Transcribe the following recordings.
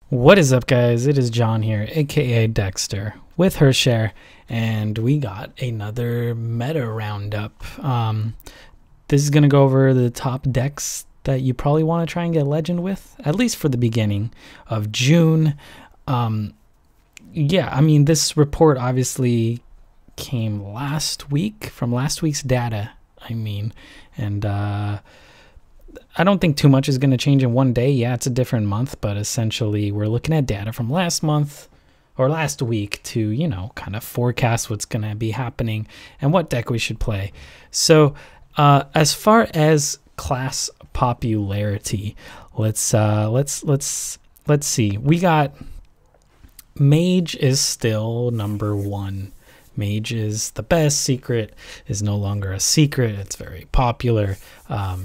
What is up, guys? It is John here, aka Dekkster, with Hearthstone, and we got another meta roundup. This is going to go over the top decks that you probably want to try and get Legend with, at least for the beginning of June. Yeah, I mean, this report obviously came last week, from last week's data, and I don't think too much is going to change in one day. Yeah, it's a different month, but essentially we're looking at data from last month or last week to, you know, kind of forecast what's going to be happening and what deck we should play. So as far as class popularity, let's see. We got Mage is still #1. Mage is the best. Secret is no longer a secret. It's very popular.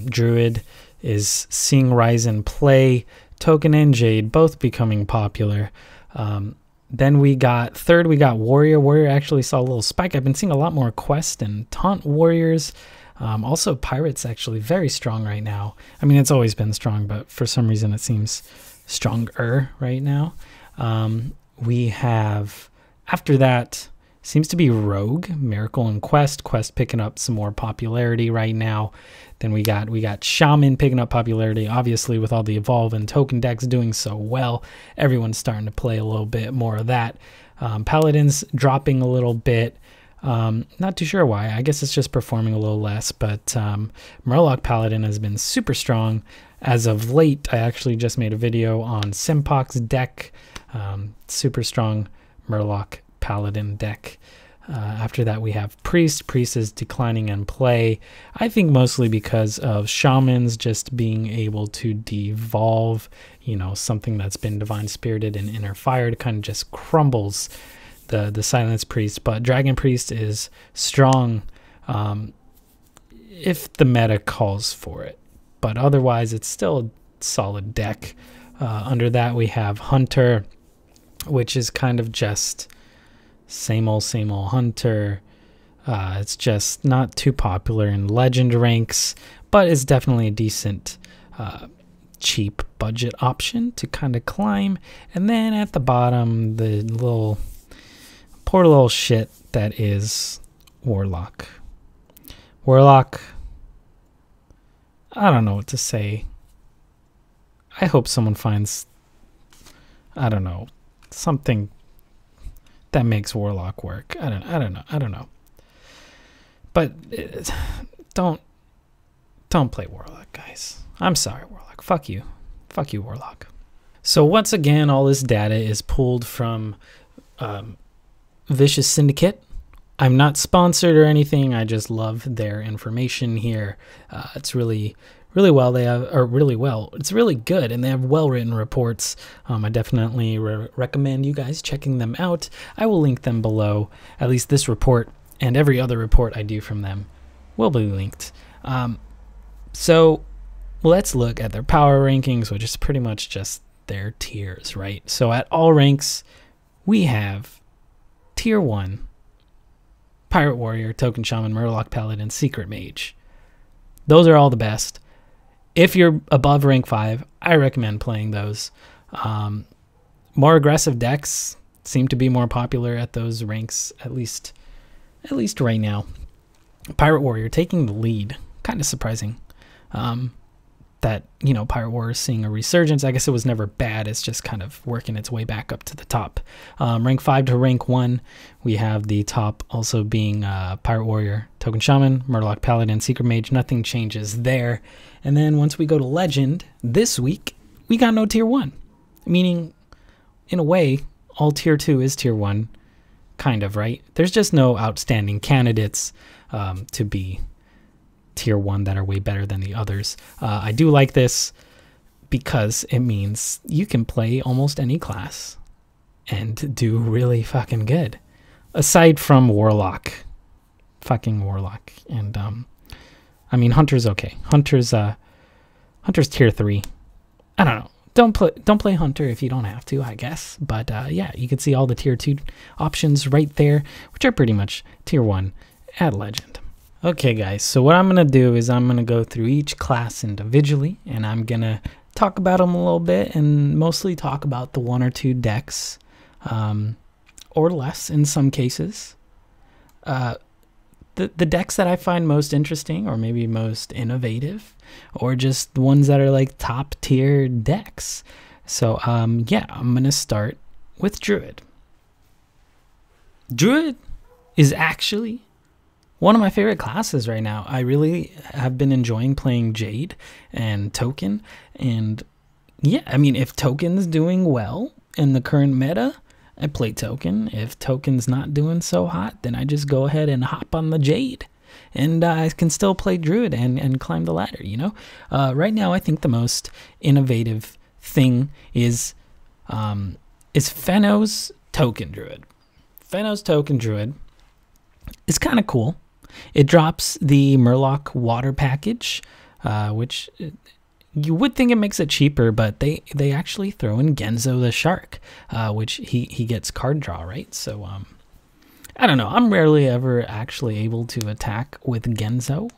Druid is seeing rise in play. Token and Jade both becoming popular. Then we got third, we got Warrior. Warrior actually saw a little spike. I've been seeing a lot more Quest and Taunt Warriors. Also Pirate's actually very strong right now. I mean, it's always been strong, but for some reason it seems stronger right now. We have, after that, seems to be Rogue, Miracle, and Quest. Quest picking up some more popularity right now. Then we got Shaman picking up popularity, obviously with all the Evolve and Token decks doing so well. Everyone's starting to play a little bit more of that. Paladin's dropping a little bit. Not too sure why. I guess it's just performing a little less, but Murloc Paladin has been super strong. As of late, I actually just made a video on Simpoc's deck. Super strong Murloc Paladin deck. After that, we have Priest. Priest is declining in play, I think mostly because of Shamans just being able to devolve, you know, something that's been Divine Spirited and Inner Fire kind of just crumbles the Silence Priest. But Dragon Priest is strong if the meta calls for it, but otherwise it's still a solid deck. Under that, we have Hunter, which is kind of just same old Hunter. It's just not too popular in Legend ranks, but it's definitely a decent cheap budget option to kind of climb. And then at the bottom, the poor little shit that is Warlock. Warlock, I don't know what to say. I hope someone finds, I don't know, something that makes Warlock work. I don't know. But don't play Warlock, guys. I'm sorry, Warlock. Fuck you, Warlock. So once again, all this data is pulled from Vicious Syndicate. I'm not sponsored or anything. I just love their information here. It's really well. It's really good, and they have well-written reports. I definitely recommend you guys checking them out. I will link them below. At least this report and every other report I do from them will be linked. So let's look at their power rankings, which is pretty much just their tiers, right? So at all ranks, we have Tier 1, Pirate Warrior, Token Shaman, Murloc Paladin, Secret Mage. Those are all the best. If you're above rank 5, I recommend playing those. More aggressive decks seem to be more popular at those ranks, at least right now. Pirate Warrior taking the lead, kind of surprising. That, you know, Pirate Warrior is seeing a resurgence. I guess it was never bad. It's just kind of working its way back up to the top. Rank 5 to rank 1, we have the top also being Pirate Warrior, Token Shaman, Murloc Paladin, Secret Mage. Nothing changes there. And then once we go to Legend, this week, we got no Tier 1. Meaning, in a way, all Tier 2 is Tier 1. Kind of, right? There's just no outstanding candidates to be Tier 1 that are way better than the others. I do like this because it means you can play almost any class and do really fucking good. Aside from Warlock. Fucking Warlock. And, I mean, Hunter's okay. Hunter's Tier 3. I don't know. Don't play Hunter if you don't have to, I guess. But, yeah, you can see all the Tier 2 options right there, which are pretty much Tier 1 at Legend. Okay, guys, so what I'm going to do is I'm going to go through each class individually, and I'm going to talk about them a little bit, and mostly talk about the 1 or 2 decks, or less in some cases. The decks that I find most interesting, or maybe most innovative, or just the ones that are like top tier decks. So yeah, I'm gonna start with Druid. Druid is actually one of my favorite classes right now. I really have been enjoying playing Jade and Token, and yeah, I mean, if Token's doing well in the current meta, I play Token. If Token's not doing so hot, then I just go ahead and hop on the Jade, and I can still play Druid and climb the ladder, you know? Right now, I think the most innovative thing is Feno's Token Druid. Feno's Token Druid is kind of cool. It drops the Murloc water package, which you would think it makes it cheaper, but they actually throw in Genzo the Shark, which he gets card draw, right? So I don't know. I'm rarely ever actually able to attack with Genzo,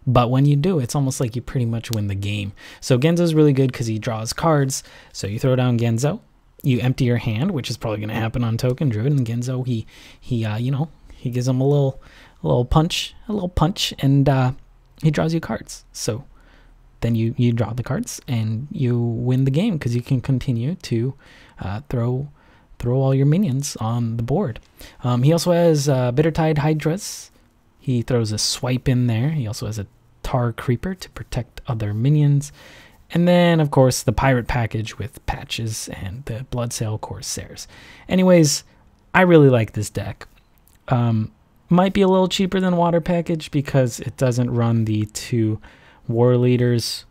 but when you do, it's almost like you pretty much win the game. So Genzo's really good because he draws cards. So you throw down Genzo, you empty your hand, which is probably going to happen on Token Druid, and Genzo he you know, he gives him a little punch, and he draws you cards. So then you draw the cards and you win the game because you can continue to throw all your minions on the board. He also has Bittertide Hydras. He throws a swipe in there. He also has a Tar Creeper to protect other minions. And then, of course, the Pirate package with Patches and the Bloodsail Corsairs. Anyways, I really like this deck. Might be a little cheaper than Water package because it doesn't run the 2 War Leaders,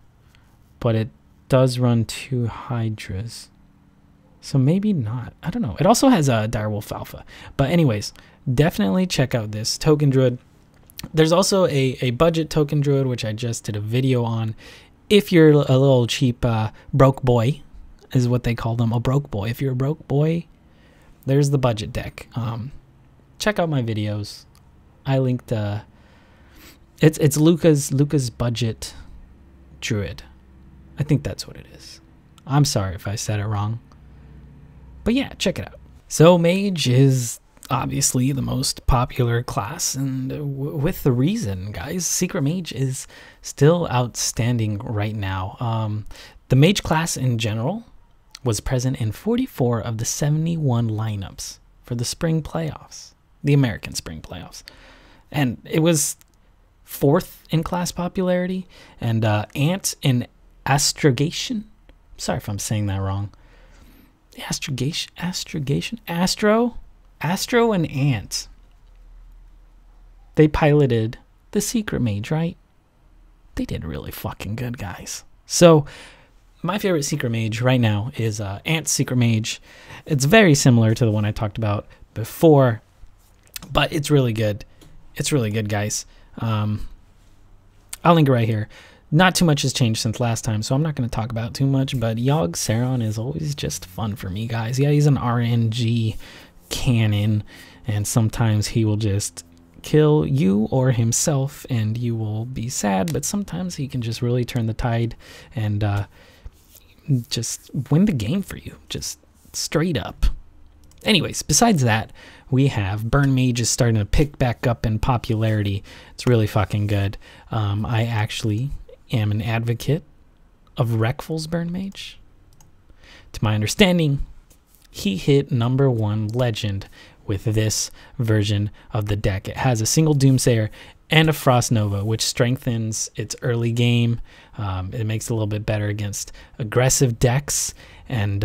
but it does run 2 Hydras. So maybe not. I don't know. It also has a Direwolf Alpha. But anyways, definitely check out this Token Druid. There's also a budget Token Druid, which I just did a video on. If you're a little cheap broke boy, is what they call them, a broke boy. If you're a broke boy, there's the budget deck. Check out my videos. I linked it's Luca's budget Druid. I think that's what it is. I'm sorry if I said it wrong. But yeah, check it out. So Mage is obviously the most popular class, and with the reason, guys. Secret Mage is still outstanding right now. The Mage class in general was present in 44 of the 71 lineups for the spring playoffs, the American spring playoffs. And it was 4th in class popularity, and Ant in Astrogation. Sorry if I'm saying that wrong. Astrogation? Astro and Ant. They piloted the Secret Mage, right? They did really fucking good, guys. So my favorite Secret Mage right now is Ant's Secret Mage. It's very similar to the one I talked about before, but it's really good. It's really good, guys. I'll link it right here. Not too much has changed since last time, so I'm not going to talk about too much, but Yogg Saron is always just fun for me, guys. Yeah, he's an RNG cannon, and sometimes he will just kill you or himself, and you will be sad, but sometimes he can just really turn the tide and just win the game for you, just straight up. Anyways, besides that, we have Burn Mage is starting to pick back up in popularity. It's really fucking good. I actually am an advocate of Rekful's Burn Mage. To my understanding, he hit #1 legend with this version of the deck. It has a single Doomsayer and a Frost Nova, which strengthens its early game. It makes it a little bit better against aggressive decks, and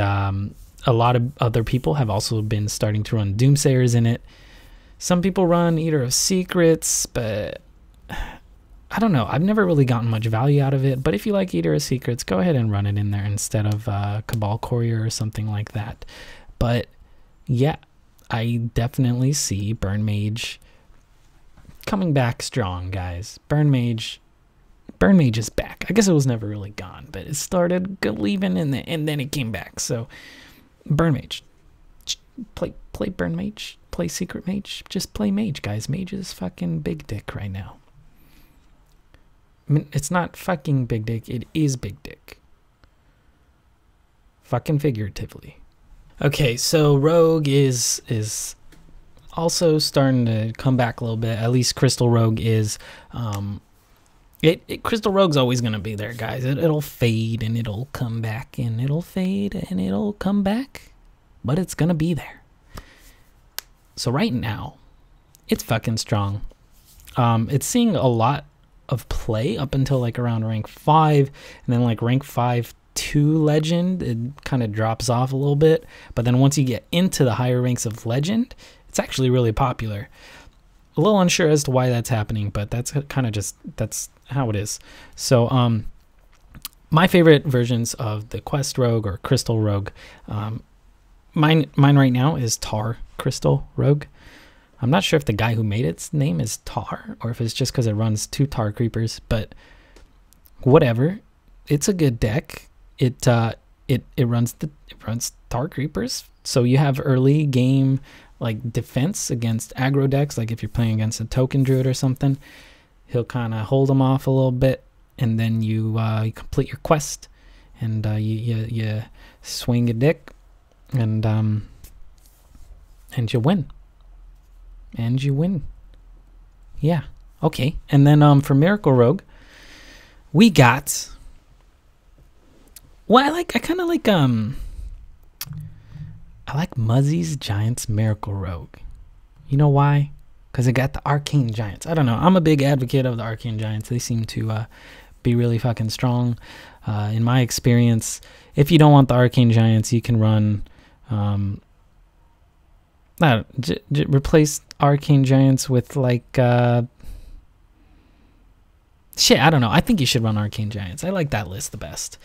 a lot of other people have also been starting to run Doomsayers in it. Some people run Eater of Secrets, but I don't know. I've never really gotten much value out of it, but if you like Eater of Secrets, go ahead and run it in there instead of Cabal Courier or something like that. But yeah, I definitely see Burn Mage coming back strong, guys. Burn Mage is back. I guess it was never really gone, but it started leaving and then it came back. So Burn Mage, play Burn Mage, play Secret Mage, just play Mage, guys. Mage is fucking big dick right now. I mean, it's not fucking big dick, it is big dick. fucking figuratively. Okay, so Rogue is also starting to come back a little bit. At least Crystal Rogue is. Crystal Rogue's always going to be there, guys. It'll fade and it'll come back, and it'll fade and it'll come back, but it's going to be there. So right now, it's fucking strong. It's seeing a lot of play up until like around rank 5, and then like rank 5 to legend, it kind of drops off a little bit. But then once you get into the higher ranks of legend, it's actually really popular. A little unsure as to why that's happening, but that's kind of just, that's how it is. So my favorite versions of the Quest Rogue or Crystal Rogue, mine right now is Tar Crystal Rogue. I'm not sure if the guy who made its name is Tar or if it's just because it runs 2 Tar creepers, but whatever. It's a good deck. It runs Tar creepers, so you have early game like defense against aggro decks. Like if you're playing against a token druid or something, he'll kind of hold them off a little bit, and then you complete your quest, and you swing your dick, and you win. And you win. Yeah. Okay. And then for Miracle Rogue, we got. Well, I kind of like I like Muzzy's Giants Miracle Rogue. You know why? Because it got the Arcane Giants. I don't know. I'm a big advocate of the Arcane Giants. They seem to be really fucking strong. In my experience, if you don't want the Arcane Giants, you can run. Replace Arcane Giants with like. Shit, I don't know. I think you should run Arcane Giants. I like that list the best.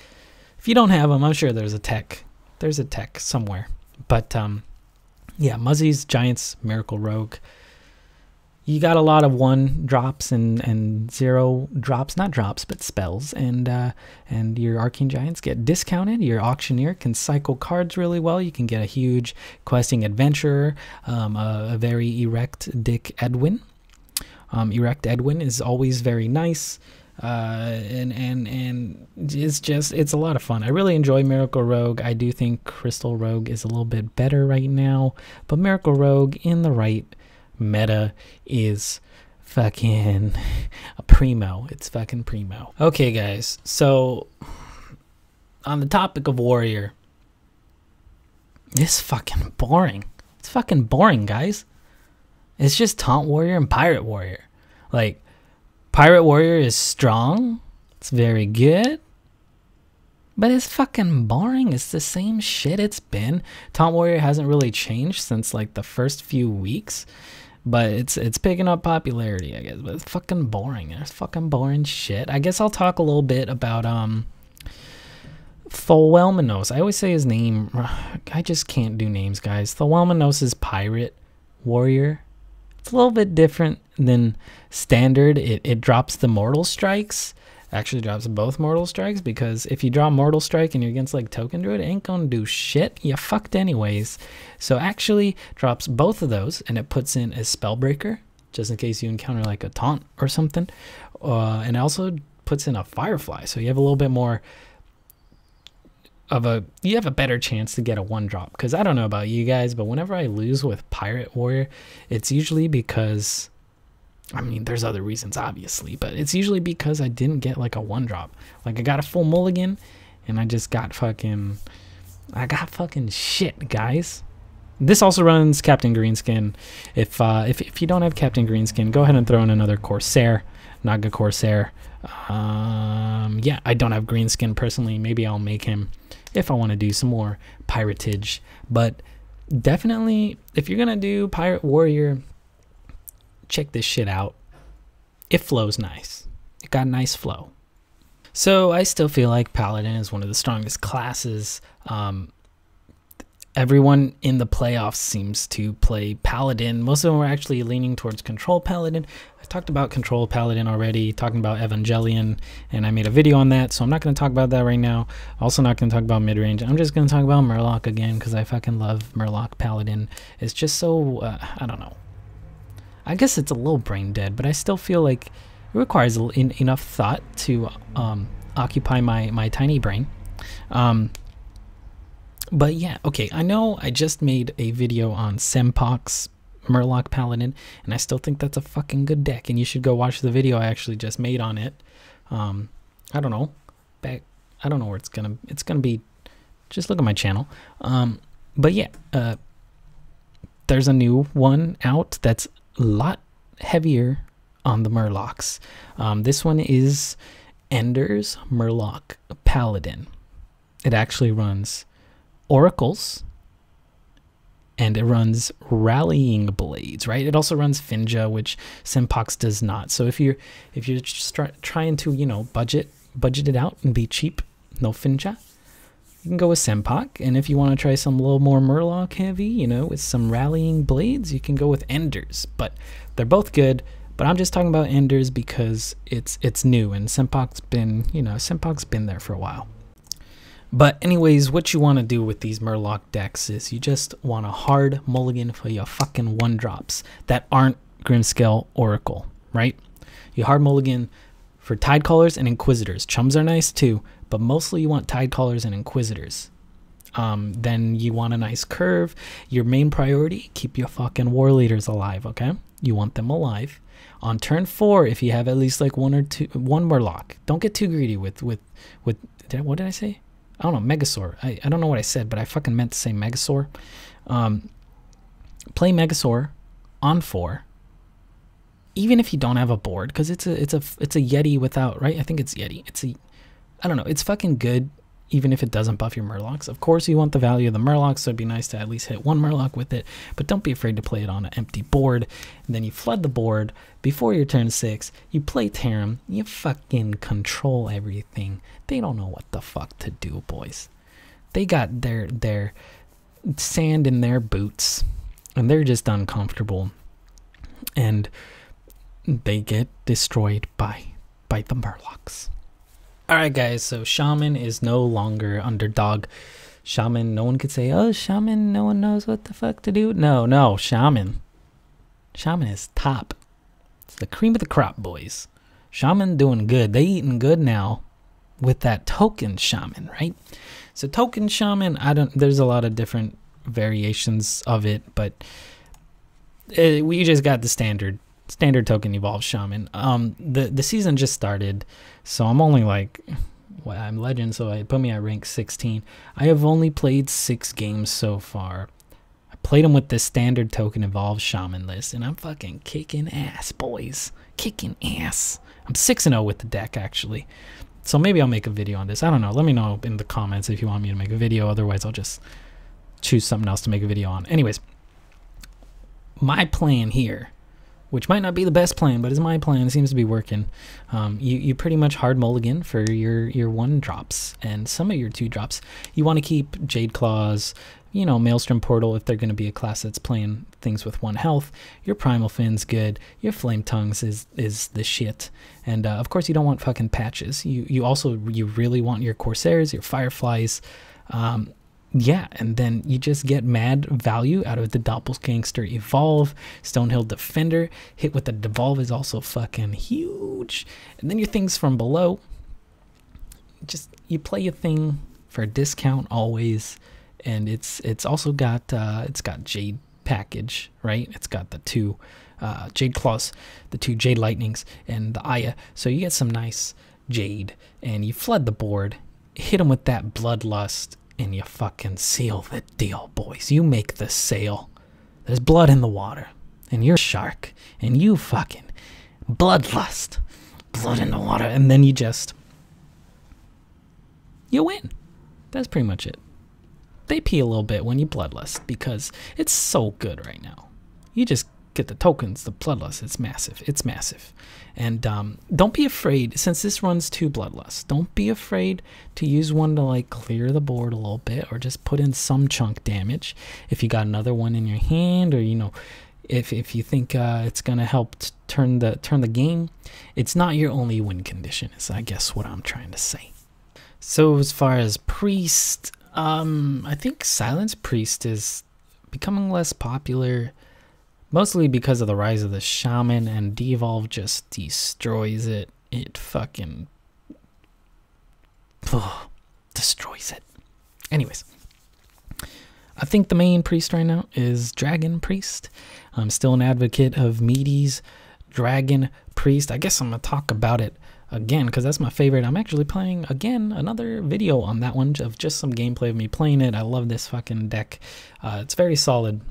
If you don't have them, I'm sure there's a tech. There's a tech somewhere. But yeah, Muzzy's Giants Miracle Rogue. You got a lot of 1 drops and 0 drops, not drops, but spells, and your Arcane Giants get discounted. Your Auctioneer can cycle cards really well. You can get a huge questing adventurer, a very erect Dick Edwin. Erect Edwin is always very nice. And it's a lot of fun. I really enjoy Miracle Rogue. I do think Crystal Rogue is a little bit better right now, but Miracle Rogue in the right meta is fucking a primo. It's fucking primo. Okay, guys. So on the topic of warrior, it's fucking boring. It's fucking boring, guys. It's just Taunt Warrior and Pirate Warrior. Like, Pirate Warrior is strong. It's very good. But it's fucking boring. It's the same shit it's been. Taunt Warrior hasn't really changed since like the first few weeks. But it's picking up popularity, I guess. But it's fucking boring. It's fucking boring shit. I guess I'll talk a little bit about Thelwellmanos. I always say his name. I just can't do names, guys. Thelwellmanos is Pirate Warrior. It's a little bit different than standard. It drops the Mortal Strikes. Actually drops both Mortal Strikes, because if you draw Mortal Strike and you're against like Token Druid, it ain't gonna do shit. You fucked anyways. So actually drops both of those, and it puts in a Spellbreaker, just in case you encounter like a taunt or something. And also puts in a Firefly, so you have a little bit more of a, you have a better chance to get a 1-drop. Because I don't know about you guys, but whenever I lose with Pirate Warrior, it's usually because, I mean, there's other reasons obviously, but it's usually because I didn't get like a 1-drop. Like I got a full mulligan and I just got fucking, I got fucking shit, guys. This also runs Captain Greenskin. If you don't have Captain Greenskin, go ahead and throw in another Corsair, Naga Corsair. Yeah, I don't have Greenskin personally. Maybe I'll make him if I want to do some more piratage. But definitely, if you're gonna do Pirate Warrior, check this shit out. It flows nice. It got a nice flow. So I still feel like Paladin is one of the strongest classes. Everyone in the playoffs seems to play Paladin. Most of them were actually leaning towards Control Paladin. I talked about Control Paladin already, talking about Evangelion, and I made a video on that, so I'm not going to talk about that right now. Also not going to talk about mid-range. I'm just going to talk about Murloc again, because I fucking love Murloc Paladin. It's just so, I don't know. I guess it's a little brain dead, but I still feel like it requires enough thought to occupy my tiny brain. But yeah, okay, I know I just made a video on Sempok's Murloc Paladin, and I still think that's a fucking good deck, and you should go watch the video I actually just made on it. I don't know, I don't know where it's gonna be. Just look at my channel. But yeah, there's a new one out that's a lot heavier on the Murlocs. This one is Ender's Murloc Paladin. It actually runs Oracles, and it runs Rallying Blades, right? It also runs Finja, which Sempok's does not. So if you're just trying to, you know, budget it out and be cheap, no Finja, you can go with Sempok. And if you want to try some little more Murloc heavy, you know, with some Rallying Blades, you can go with Enders. But they're both good. But I'm just talking about Enders because it's new, and Sempok's been, you know, Sempok's been there for a while. But anyways, what you want to do with these Murloc decks is you just want a hard mulligan for your fucking 1-drops that aren't Grimscale Oracle, right? You hard mulligan for Tidecallers and Inquisitors. Chums are nice too, but mostly you want Tidecallers and Inquisitors. Then you want a nice curve. Your main priority, keep your fucking War Leaders alive, okay? You want them alive. On turn 4, if you have at least like one Murloc, don't get too greedy with what did I say? I don't know, Megasaur. I don't know what I said, but I fucking meant to say Megasaur. Play Megasaur on 4, even if you don't have a board, because it's a Yeti without, right? I think it's Yeti. I don't know. It's fucking good, even if it doesn't buff your Murlocs. Of course, you want the value of the Murlocs, so it'd be nice to at least hit 1 Murloc with it, but don't be afraid to play it on an empty board. And then you flood the board before your turn 6. You play Tarim. You fucking control everything. They don't know what the fuck to do, boys. They got their sand in their boots, and they're just uncomfortable, and they get destroyed by the Murlocs. Alright guys, so Shaman is no longer underdog. Shaman, no one could say, oh, Shaman, no one knows what the fuck to do. No, Shaman. Shaman is top. It's the cream of the crop, boys. Shaman doing good. They eating good now with that token Shaman, right? So token Shaman, there's a lot of different variations of it, but we just got the standard token evolved Shaman. The season just started, so I'm only like, well, I'm legend, so it put me at rank 16. I have only played 6 games so far. I played them with the standard token evolved Shaman list, and I'm fucking kicking ass, boys. Kicking ass. I'm 6-0 with the deck, actually. So maybe I'll make a video on this. I don't know. Let me know in the comments if you want me to make a video. Otherwise, I'll just choose something else to make a video on. Anyways, my plan here, which might not be the best plan, but it's my plan. It seems to be working. You pretty much hard mulligan for your 1-drops and some of your 2-drops. You want to keep Jade Claws, you know, Maelstrom Portal if they're going to be a class that's playing things with 1 health. Your Primal Fin's good. Your Flame Tongues is the shit. And of course, you don't want fucking patches. You really want your Corsairs, your Fireflies. Yeah, and then you just get mad value out of the Doppelgangster Evolve. Stonehill Defender hit with the Devolve is also fucking huge. And then your things from below, just you play a thing for a discount always, and it's also got it's got Jade package, right? It's got the 2 Jade Claws, the 2 Jade Lightnings, and the Aya. So you get some nice Jade, and you flood the board, hit them with that Bloodlust, and you fucking seal the deal, boys. You make the sale. There's blood in the water, and you're a shark, and you fucking bloodlust, blood in the water, and then you win. That's pretty much it. They pee a little bit when you bloodlust because it's so good right now. You just get the tokens, the bloodlust. It's massive. It's massive. And don't be afraid, since this runs 2 bloodlust, don't be afraid to use one to like clear the board a little bit, or just put in some chunk damage if you got another one in your hand, or you know, if you think it's gonna help turn the game. It's not your only win condition, is I guess what I'm trying to say. So as far as Priest, I think Silence Priest is becoming less popular, mostly because of the rise of the Shaman, and Devolve just destroys it. It fucking destroys it. Anyways, I think the main priest right now is Dragon Priest. I'm still an advocate of Meaty's Dragon Priest. I guess I'm going to talk about it again because that's my favorite. I'm actually playing again another video on that one of just some gameplay of me playing it. I love this fucking deck. It's very solid.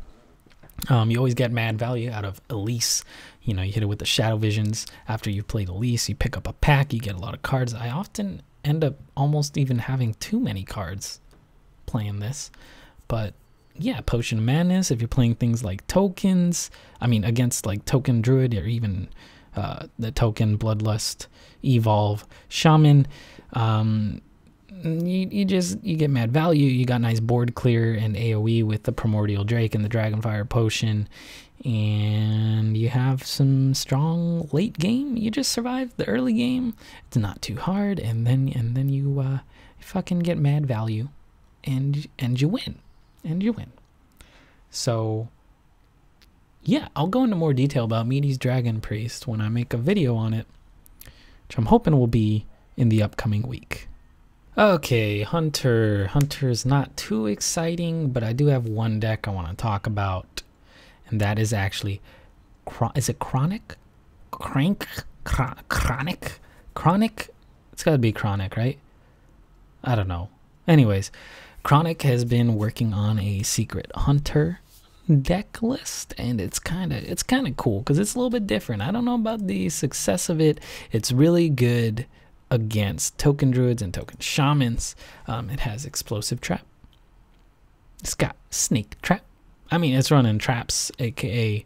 You always get mad value out of Elise. You know, you hit it with the Shadow Visions. After you've played Elise, you pick up a pack, you get a lot of cards. I often end up almost even having too many cards playing this. But yeah, Potion of Madness, if you're playing things like tokens, I mean, against like Token Druid or even the Token Bloodlust, Evolve, Shaman, you get mad value. You got nice board clear and AoE with the Primordial Drake and the Dragonfire Potion, and you have some strong late game. You just survive the early game. It's not too hard, and then you fucking get mad value, and you win, So yeah, I'll go into more detail about Meaty's Dragon Priest when I make a video on it, which I'm hoping will be in the upcoming week. Okay, Hunter. Hunter's not too exciting, but I do have one deck I want to talk about, and that is actually, is it Chronic? Chronic? It's gotta be Chronic, right? I don't know. Anyways, Chronic has been working on a secret Hunter deck list, and it's kind of cool because it's a little bit different. I don't know about the success of it. It's really good against Token Druids and Token Shamans. It has Explosive Trap. It's got Snake Trap. I mean, it's running traps, aka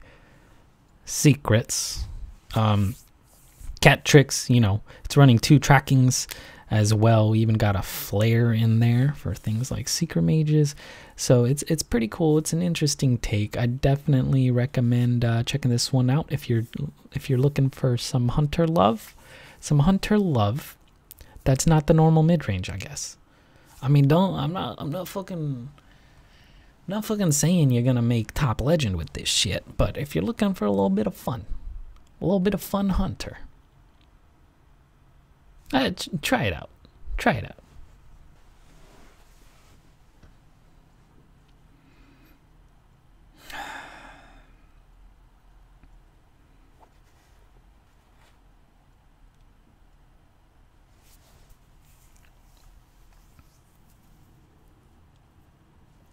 secrets. Cat Tricks, you know, it's running 2 trackings as well. We even got a flare in there for things like Secret Mages. So it's pretty cool. It's an interesting take. I definitely recommend checking this one out if you're looking for some Hunter love. That's not the normal mid-range, I guess. I mean, I'm not fucking saying you're gonna make top legend with this shit, but if you're looking for a little bit of fun Hunter, try it out.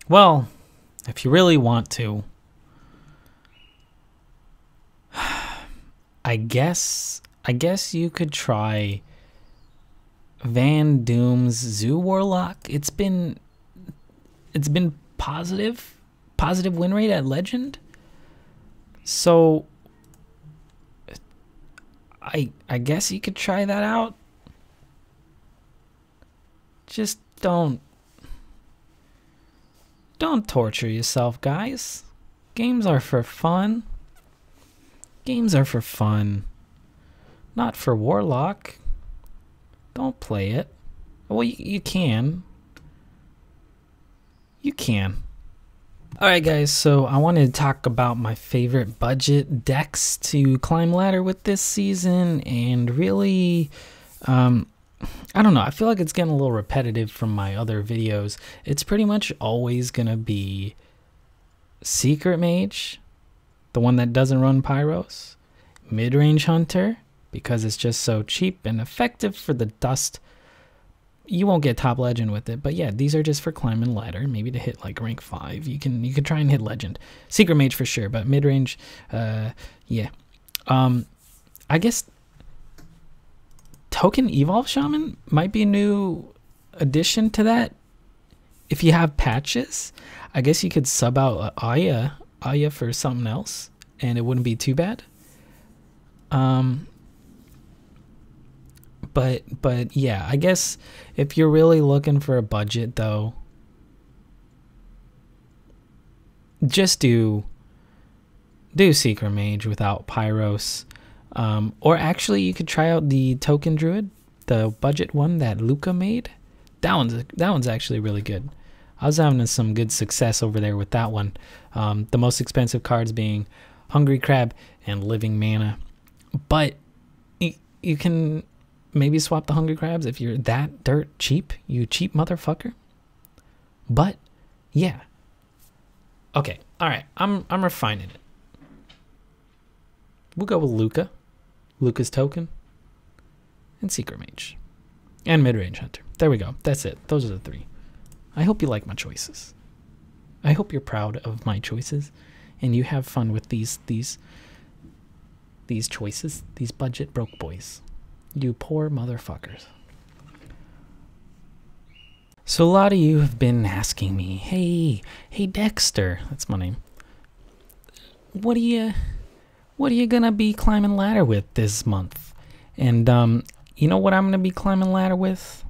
Well, if you really want to, I guess you could try Van Doom's Zoo Warlock. It's been positive win rate at Legend. So I guess you could try that out. Just don't torture yourself, guys. Games are for fun. Not for Warlock. Don't play it. Well, you can. Alright guys, so I wanted to talk about my favorite budget decks to climb ladder with this season, and really, I don't know, I feel like it's getting a little repetitive from my other videos. It's pretty much always gonna be Secret Mage, the one that doesn't run Pyros, Mid-Range Hunter, because it's just so cheap and effective for the dust. You won't get top legend with it, but yeah, these are just for climbing ladder, maybe to hit like rank 5. You can try and hit legend. Secret Mage for sure, but mid-range, yeah. I guess Token Evolve Shaman might be a new addition to that. If you have patches, I guess you could sub out Aya for something else, and it wouldn't be too bad. But yeah, I guess if you're really looking for a budget though, just do Secret Mage without Pyros. Or actually you could try out the Token Druid, the budget one that Luca made. That one's actually really good. I was having some good success over there with that one. The most expensive cards being Hungry Crab and Living Mana. But you can maybe swap the Hungry Crabs if you're that dirt cheap, you cheap motherfucker. But yeah, Okay, all right. I'm refining it. We'll go with Luca, Luca's token, and Secret Mage, and Midrange Hunter. There we go. That's it. Those are the 3. I hope you like my choices. I hope you're proud of my choices, and you have fun with these choices. These budget broke boys. You poor motherfuckers. So a lot of you have been asking me, hey Dekkster, that's my name. What are you gonna be climbing ladder with this month? And you know what I'm gonna be climbing ladder with?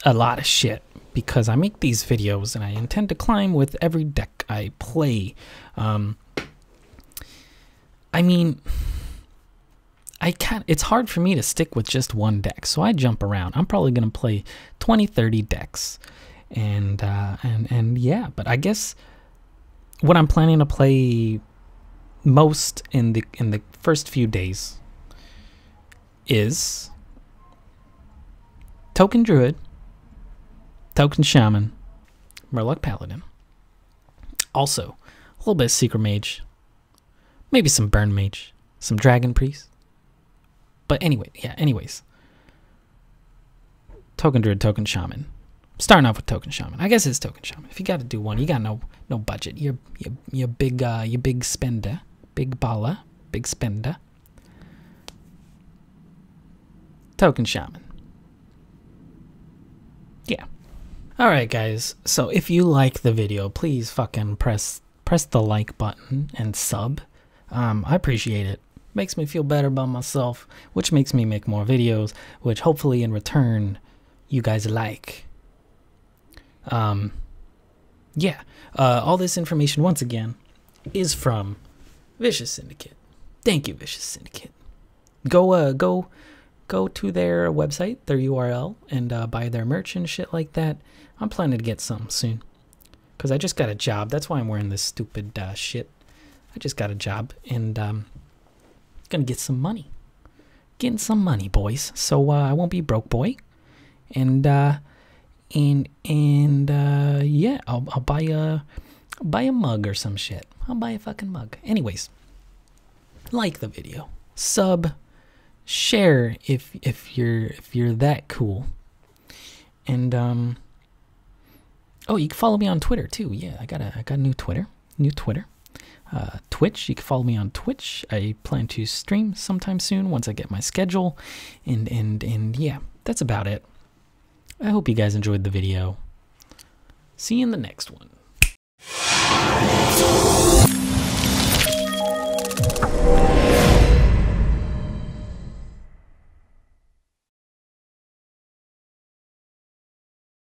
A lot of shit, because I make these videos and I intend to climb with every deck I play. I mean, it's hard for me to stick with just one deck, so I jump around. I'm probably gonna play 20-30 decks, and yeah. But I guess what I'm planning to play most in the first few days is Token Druid, Token Shaman, Murloc Paladin. Also, a little bit of Secret Mage, maybe some Burn Mage, some Dragon Priest. But anyway, yeah. Anyways, Token Druid, Token Shaman. Starting off with Token Shaman. I guess it's Token Shaman. If you got to do one, you got no budget. You're big spender, big baller, big spender. Token Shaman. Yeah. All right, guys. So if you like the video, please fucking press the like button and sub. I appreciate it. Makes me feel better about myself, which makes me make more videos, which hopefully in return you guys like. Yeah. All this information, once again, is from Vicious Syndicate. Thank you, Vicious Syndicate. Go to their website, their URL, and buy their merch and shit like that. I'm planning to get some soon, because I just got a job. That's why I'm wearing this stupid shit. I just got a job, and gonna get some money. Getting some money, boys. So I won't be broke, boy. And yeah, I'll buy a mug or some shit. I'll buy a fucking mug. Anyways, like the video, sub, share if you're that cool, and oh, you can follow me on Twitter too. Yeah, I got a new Twitter. Twitch, you can follow me on Twitch. I plan to stream sometime soon once I get my schedule, and yeah, that's about it. I hope you guys enjoyed the video. See you in the next one.